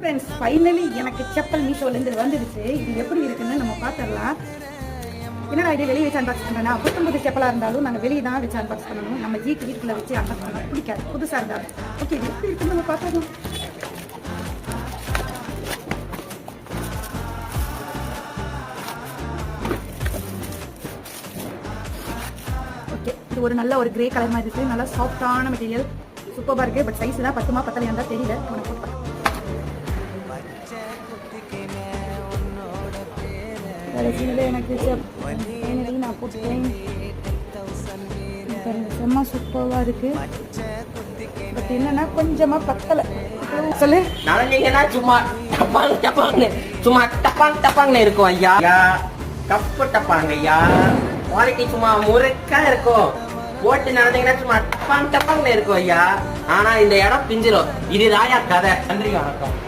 Friends finally எனக்கு செப்பல் மீஷோலேருந்து வந்துடுச்சு. இது எப்படி இருக்குன்னு நம்ம பார்த்துடலாம். என்னடா இது வெளியே வச்சு அன்பாக்ஸ் பண்ணுறேன்னா 59 செப்பலாக இருந்தாலும் நாங்கள் வெளியே தான் வச்சு அன்பாக்ஸ் பண்ணணும். நம்ம வீட்டுக்குள்ளே வச்சு அன்பாக்ஸ் பண்ண பிடிக்காது, புதுசாக இருந்தாலும். ஓகே, இது எப்படி இருக்குன்னு நம்ம பார்த்துடலாம். ஓகே, இது ஒரு நல்ல ஒரு கிரே கலர் மாதிரி இருக்குது. நல்லா சாஃப்டான மெட்டீரியல், சூப்பராக இருக்குது. பட் சைஸ் தான் பத்துமா பத்தலையா தான் தெரியல. எனக்கு நான் போட்டுட்டேன். செம்ம சூப்பராக இருக்கு. பட் என்னன்னா கொஞ்சமா பத்தலை. சொல்லு, நனைஞ்சீங்கன்னா சும்மா டப்பாங் டப்பாங்னு சும்மா டப்பாங்னு இருக்கும் ஐயா. கப்பு டப்பாங்க ஐயா. குவாலிட்டி சும்மா முறைக்கா இருக்கும். போட்டு நனைஞ்சீங்கன்னா சும்மா டப்பாங்னு இருக்கும் ஐயா. ஆனா இந்த இடம் பிஞ்சிரும். இதுதான் கதை. நன்றி, வணக்கம்.